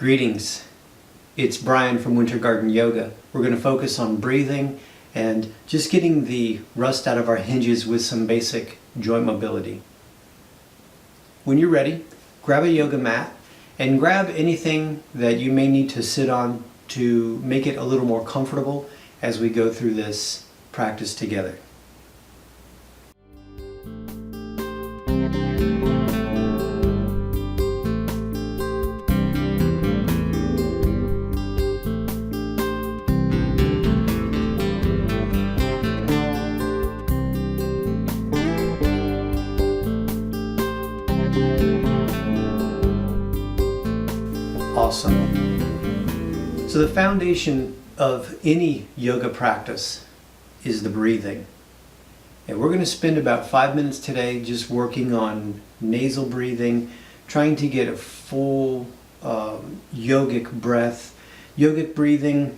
Greetings, it's Brian from Winter Garden Yoga. We're going to focus on breathing and just getting the rust out of our hinges with some basic joint mobility. When you're ready, grab a yoga mat and grab anything that you may need to sit on to make it a little more comfortable as we go through this practice together. Awesome. So the foundation of any yoga practice is the breathing. And we're going to spend about 5 minutes today just working on nasal breathing, trying to get a full yogic breath. Yogic breathing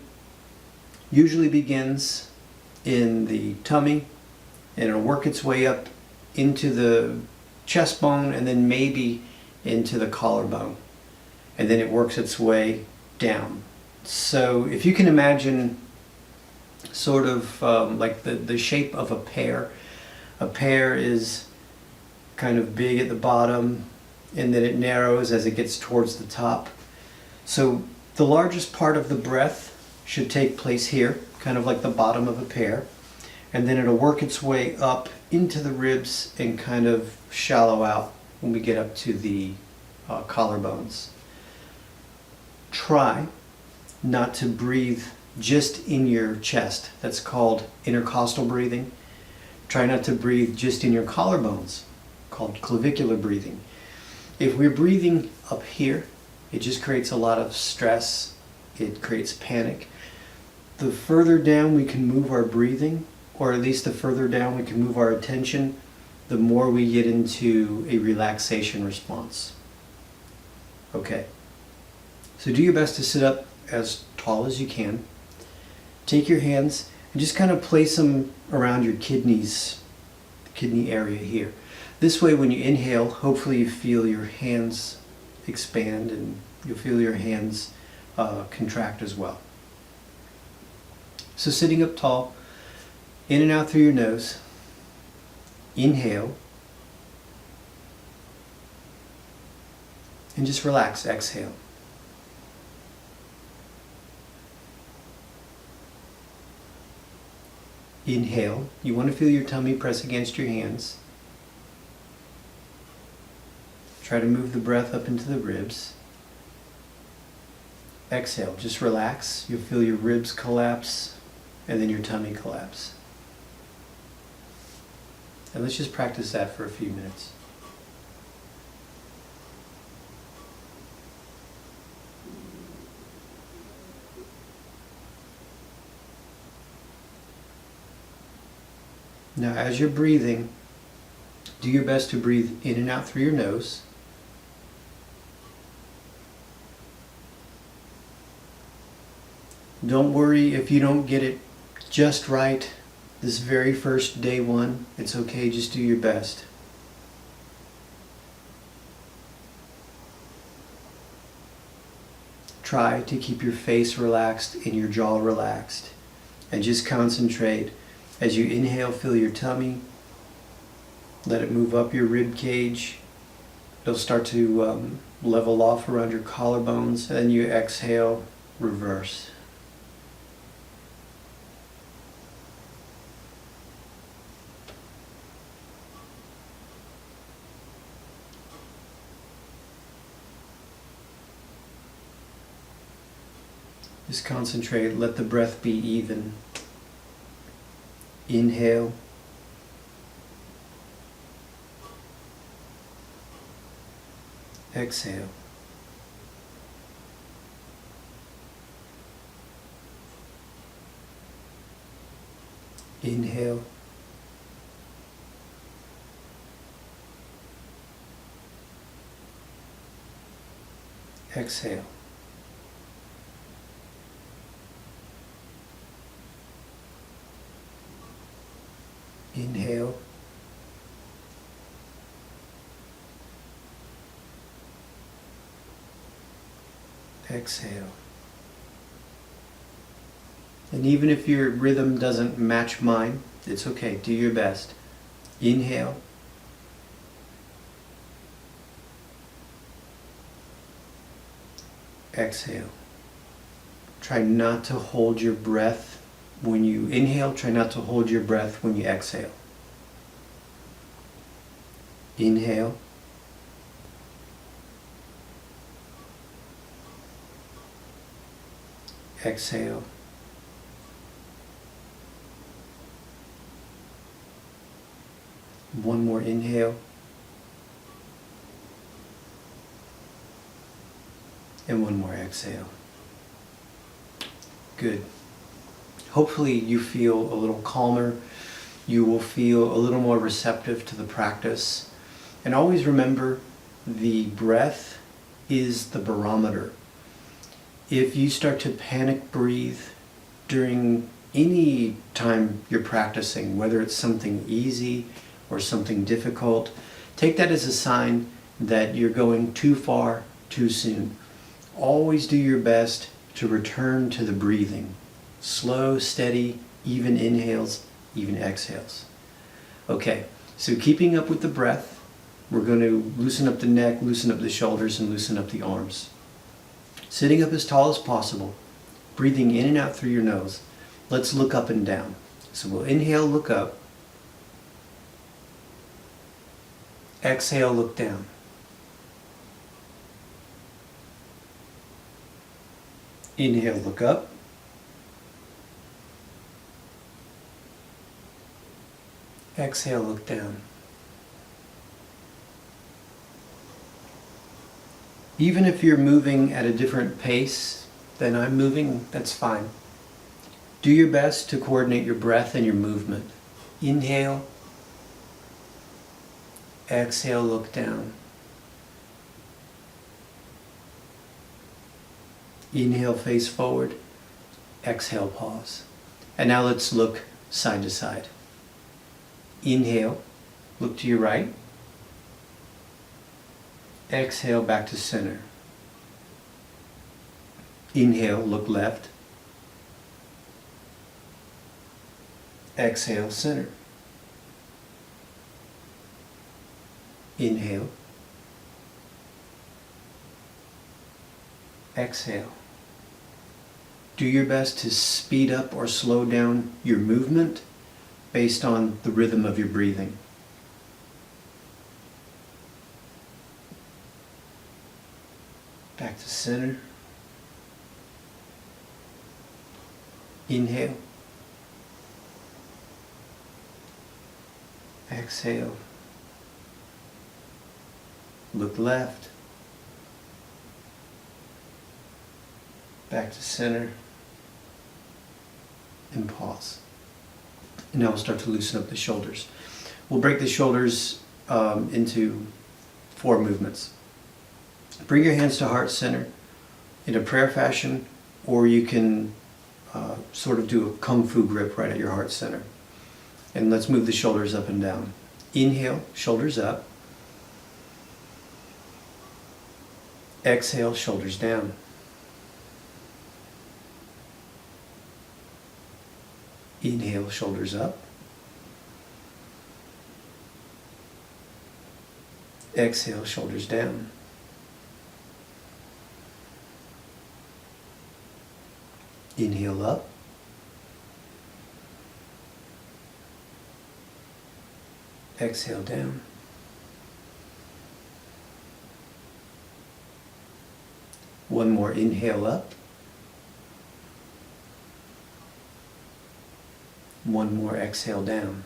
usually begins in the tummy and it'll work its way up into the chest bone and then maybe into the collarbone. And then it works its way down. So if you can imagine sort of like the shape of a pear is kind of big at the bottom and then it narrows as it gets towards the top. So the largest part of the breath should take place here, kind of like the bottom of a pear, and then it'll work its way up into the ribs and kind of shallow out when we get up to the collarbones. Try not to breathe just in your chest. That's called intercostal breathing. Try not to breathe just in your collarbones, called clavicular breathing. If we're breathing up here, it just creates a lot of stress. It creates panic. The further down we can move our breathing, or at least the further down we can move our attention, the more we get into a relaxation response. Okay. So do your best to sit up as tall as you can. Take your hands and just kind of place them around your kidneys, the kidney area here. This way when you inhale, hopefully you feel your hands expand and you'll feel your hands contract as well. So sitting up tall, in and out through your nose. Inhale. And just relax, exhale. Inhale. You want to feel your tummy press against your hands. Try to move the breath up into the ribs. Exhale. Just relax. You'll feel your ribs collapse and then your tummy collapse. And let's just practice that for a few minutes. Now, as you're breathing, do your best to breathe in and out through your nose. Don't worry if you don't get it just right this very first day one. It's okay, just do your best. Try to keep your face relaxed and your jaw relaxed. And just concentrate. As you inhale, feel your tummy. Let it move up your rib cage. It'll start to level off around your collarbones. And then you exhale, reverse. Just concentrate. Let the breath be even. Inhale. Exhale. Inhale. Exhale. Inhale. Exhale. And even if your rhythm doesn't match mine, it's okay. Do your best. Inhale. Exhale. Try not to hold your breath when you inhale. Try not to hold your breath when you exhale. Inhale. Exhale. One more inhale. And one more exhale. Good. Hopefully you feel a little calmer. You will feel a little more receptive to the practice. And always remember, the breath is the barometer. If you start to panic breathe during any time you're practicing, whether it's something easy or something difficult, take that as a sign that you're going too far too soon. Always do your best to return to the breathing. Slow, steady, even inhales, even exhales. Okay, so keeping up with the breath, we're going to loosen up the neck, loosen up the shoulders, and loosen up the arms. Sitting up as tall as possible, breathing in and out through your nose. Let's look up and down. So we'll inhale, look up. Exhale, look down. Inhale, look up. Exhale, look down. Even if you're moving at a different pace than I'm moving, that's fine. Do your best to coordinate your breath and your movement. Inhale. Exhale, look down. Inhale, face forward. Exhale, pause. And now let's look side to side. Inhale, look to your right. Exhale, back to center. Inhale, look left. Exhale, center. Inhale. Exhale. Do your best to speed up or slow down your movement based on the rhythm of your breathing. Back to center. Inhale. Exhale. Look left. Back to center. And pause. And now we'll start to loosen up the shoulders. We'll break the shoulders into 4 movements. Bring your hands to heart center in a prayer fashion, or you can sort of do a kung fu grip right at your heart center. And let's move the shoulders up and down. Inhale, shoulders up. Exhale, shoulders down. Inhale, shoulders up. Exhale, shoulders down. Inhale up. Exhale down. One more inhale up. One more exhale down.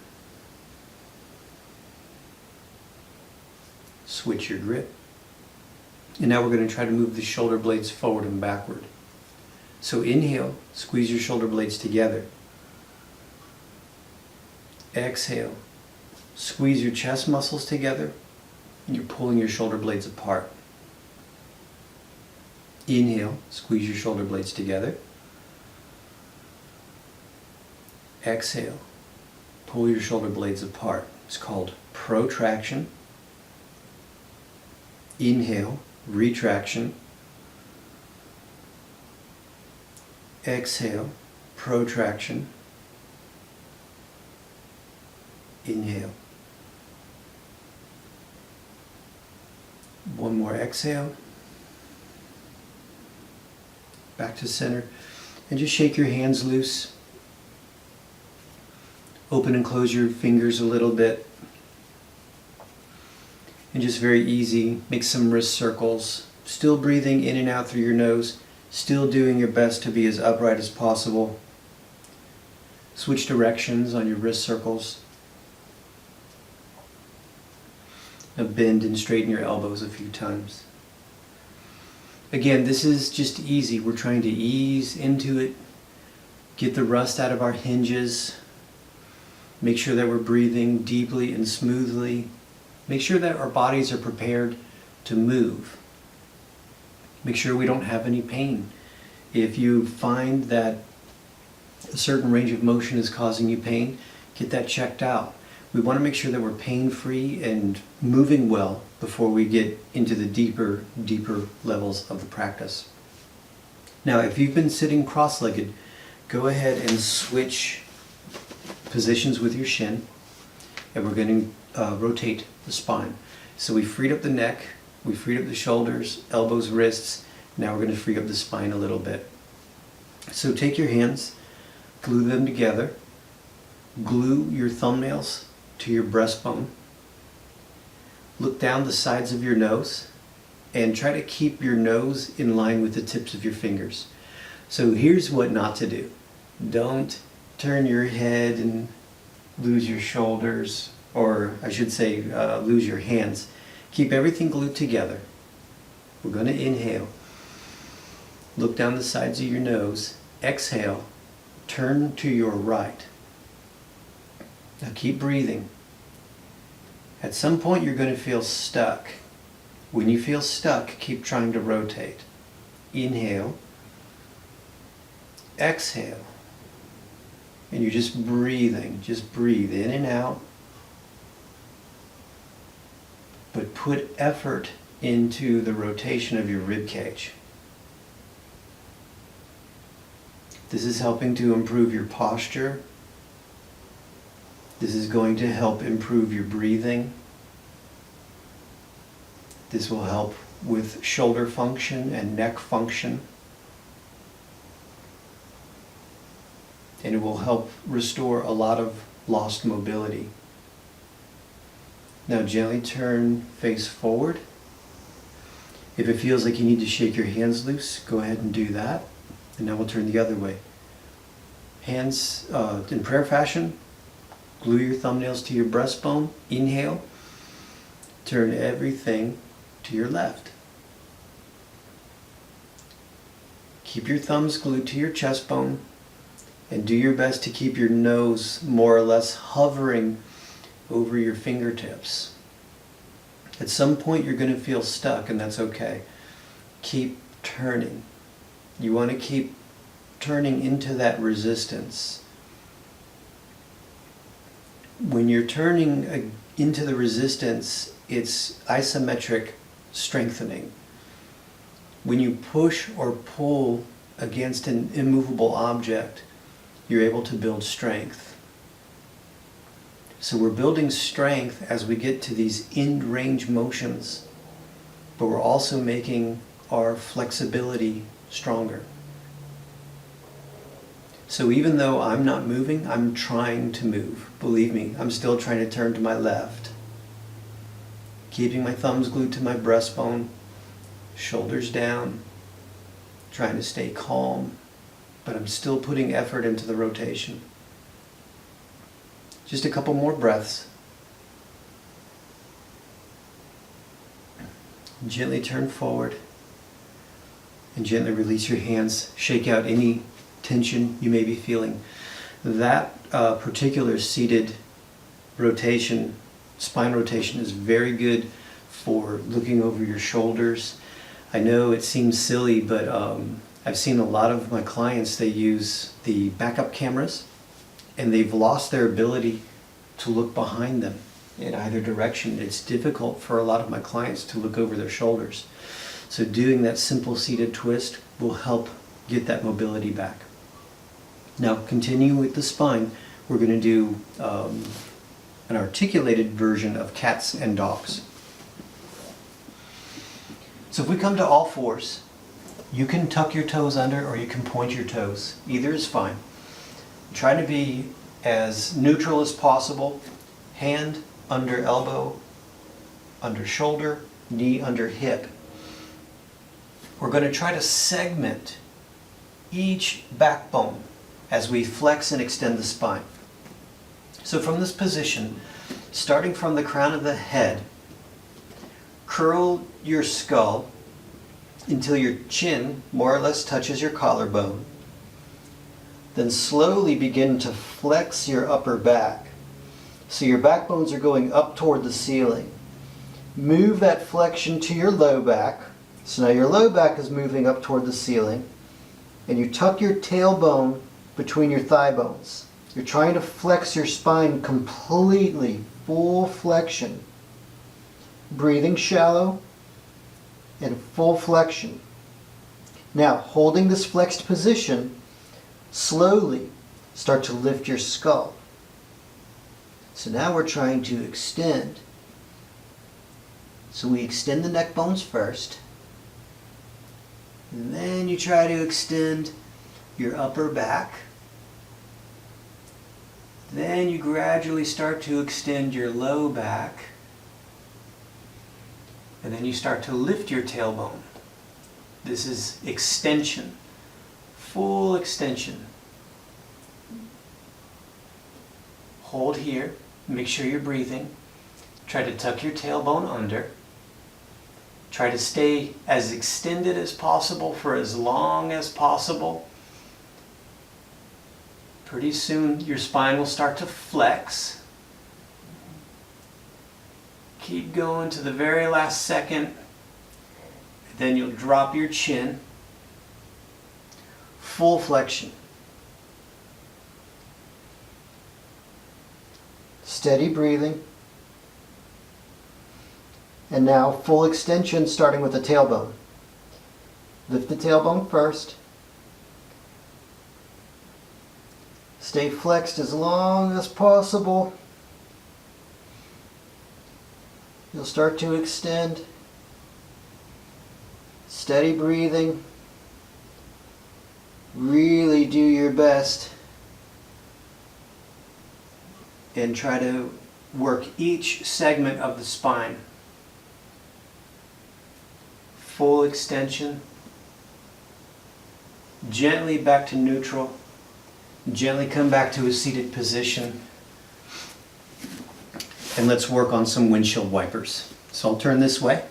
Switch your grip. And now we're going to try to move the shoulder blades forward and backward. So inhale, squeeze your shoulder blades together. Exhale, squeeze your chest muscles together, and you're pulling your shoulder blades apart. Inhale, squeeze your shoulder blades together. Exhale, pull your shoulder blades apart. It's called protraction. Inhale, retraction. Exhale, protraction. Inhale. One more exhale. Back to center. And just shake your hands loose. Open and close your fingers a little bit. And just very easy, make some wrist circles. Still breathing in and out through your nose. Still doing your best to be as upright as possible. Switch directions on your wrist circles. Now bend and straighten your elbows a few times. Again, this is just easy. We're trying to ease into it, get the rust out of our hinges, make sure that we're breathing deeply and smoothly, make sure that our bodies are prepared to move. Make sure we don't have any pain. If you find that a certain range of motion is causing you pain, get that checked out. We want to make sure that we're pain-free and moving well before we get into the deeper levels of the practice. Now, if you've been sitting cross-legged, go ahead and switch positions with your shin, and we're going to rotate the spine. So we freed up the neck, we freed up the shoulders, elbows, wrists. Now we're going to free up the spine a little bit. So take your hands, glue them together, glue your thumbnails to your breastbone. Look down the sides of your nose and try to keep your nose in line with the tips of your fingers. So here's what not to do. Don't turn your head and lose your shoulders, or I should say lose your hands. Keep everything glued together. We're going to inhale. Look down the sides of your nose. Exhale. Turn to your right. Now keep breathing. At some point you're going to feel stuck. When you feel stuck, keep trying to rotate. Inhale. Exhale. And you're just breathing. Just breathe in and out. But put effort into the rotation of your rib cage. This is helping to improve your posture. This is going to help improve your breathing. This will help with shoulder function and neck function. And it will help restore a lot of lost mobility. Now gently turn face forward. If it feels like you need to shake your hands loose, go ahead and do that. And now we'll turn the other way. Hands in prayer fashion. Glue your thumbnails to your breastbone. Inhale. Turn everything to your left. Keep your thumbs glued to your chest bone and do your best to keep your nose more or less hovering over your fingertips. At some point you're going to feel stuck, and that's okay. Keep turning. You want to keep turning into that resistance. When you're turning into the resistance, it's isometric strengthening. When you push or pull against an immovable object, you're able to build strength. So we're building strength as we get to these end-range motions, but we're also making our flexibility stronger. So even though I'm not moving, I'm trying to move. Believe me, I'm still trying to turn to my left. Keeping my thumbs glued to my breastbone, shoulders down, trying to stay calm, but I'm still putting effort into the rotation. Just a couple more breaths. Gently turn forward and gently release your hands. Shake out any tension you may be feeling. That particular seated rotation, spine rotation, is very good for looking over your shoulders. I know it seems silly, but I've seen a lot of my clients, they use the backup cameras and they've lost their ability to look behind them in either direction. It's difficult for a lot of my clients to look over their shoulders. So doing that simple seated twist will help get that mobility back. Now continue with the spine. We're going to do an articulated version of cats and dogs. So if we come to all fours, you can tuck your toes under or you can point your toes. Either is fine. Try to be as neutral as possible. Hand under elbow, under shoulder, knee under hip. We're going to try to segment each backbone as we flex and extend the spine. So from this position, starting from the crown of the head, curl your skull until your chin more or less touches your collarbone. Then slowly begin to flex your upper back. So your backbones are going up toward the ceiling. Move that flexion to your low back. So now your low back is moving up toward the ceiling. And you tuck your tailbone between your thigh bones. You're trying to flex your spine completely, full flexion. Breathing shallow and full flexion. Now, holding this flexed position, slowly start to lift your skull. So now we're trying to extend. So we extend the neck bones first. And then you try to extend your upper back. Then you gradually start to extend your low back. And then you start to lift your tailbone. This is extension, full extension. Hold here, make sure you're breathing. Try to tuck your tailbone under. Try to stay as extended as possible for as long as possible. Pretty soon your spine will start to flex. Keep going to the very last second. Then you'll drop your chin. Full flexion. Steady breathing. And now full extension starting with the tailbone. Lift the tailbone first. Stay flexed as long as possible. You'll start to extend. Steady breathing. Really do your best. And try to work each segment of the spine. Full extension. Gently back to neutral. Gently come back to a seated position. And let's work on some windshield wipers. So I'll turn this way.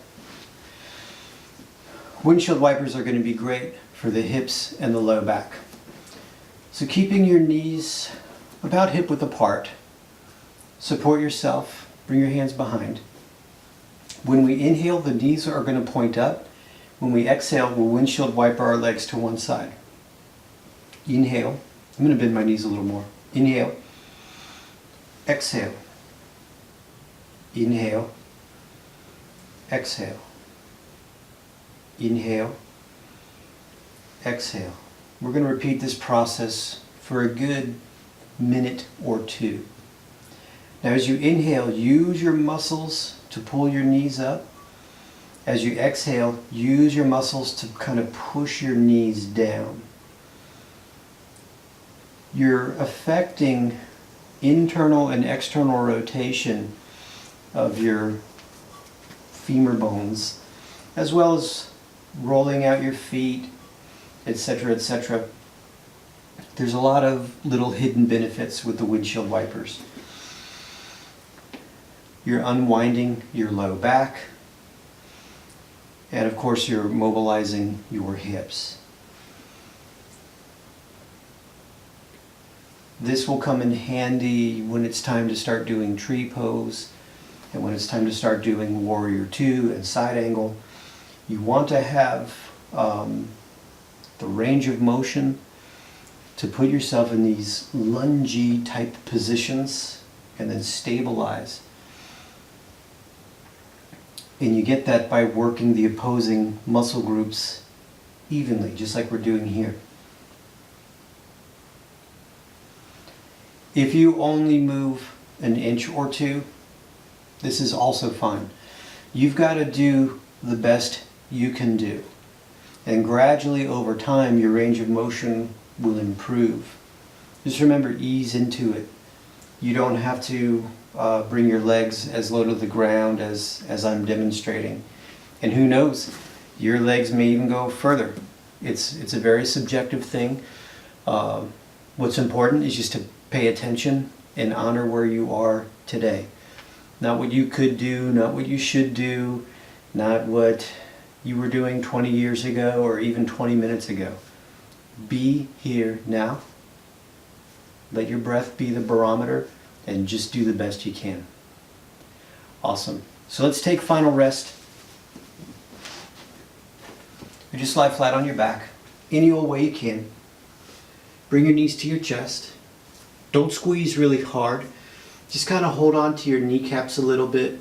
Windshield wipers are going to be great for the hips and the low back. So keeping your knees about hip width apart. Support yourself. Bring your hands behind. When we inhale, the knees are going to point up. When we exhale, we'll windshield wiper our legs to one side. Inhale. I'm going to bend my knees a little more. Inhale. Exhale. Inhale. Exhale. Inhale. Exhale. We're going to repeat this process for a good minute or two. Now as you inhale, use your muscles to pull your knees up. As you exhale, use your muscles to kind of push your knees down. You're affecting internal and external rotation of your femur bones, as well as rolling out your feet, etc., etc. There's a lot of little hidden benefits with the windshield wipers. You're unwinding your low back, and of course you're mobilizing your hips. This will come in handy when it's time to start doing tree pose and when it's time to start doing warrior two and side angle. You want to have the range of motion to put yourself in these lungy type positions and then stabilize. And you get that by working the opposing muscle groups evenly, just like we're doing here. If you only move an inch or two, this is also fine. You've got to do the best you can do. And gradually over time, your range of motion will improve. Just remember, ease into it. You don't have to bring your legs as low to the ground as I'm demonstrating. And who knows, your legs may even go further. It's a very subjective thing. What's important is just to pay attention and honor where you are today. Not what you could do, not what you should do, not what you were doing 20 years ago or even 20 minutes ago. Be here now. Let your breath be the barometer and just do the best you can. Awesome. So let's take final rest. You just lie flat on your back, any old way you can. Bring your knees to your chest. Don't squeeze really hard. Just kind of hold on to your kneecaps a little bit.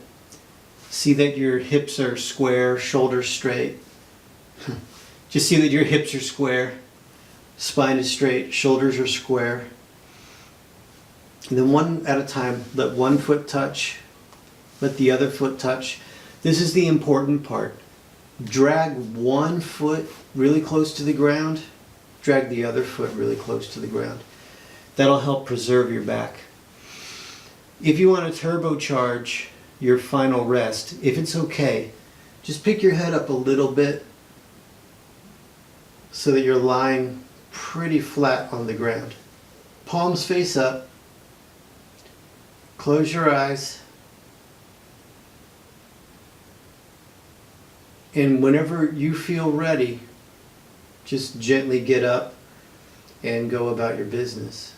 See that your hips are square, shoulders straight. Just see that your hips are square, spine is straight, shoulders are square. And then one at a time, let one foot touch, let the other foot touch. This is the important part. Drag one foot really close to the ground, drag the other foot really close to the ground. That'll help preserve your back. If you want to turbocharge your final rest, if it's okay, just pick your head up a little bit so that you're lying pretty flat on the ground. Palms face up. Close your eyes. And whenever you feel ready, just gently get up and go about your business.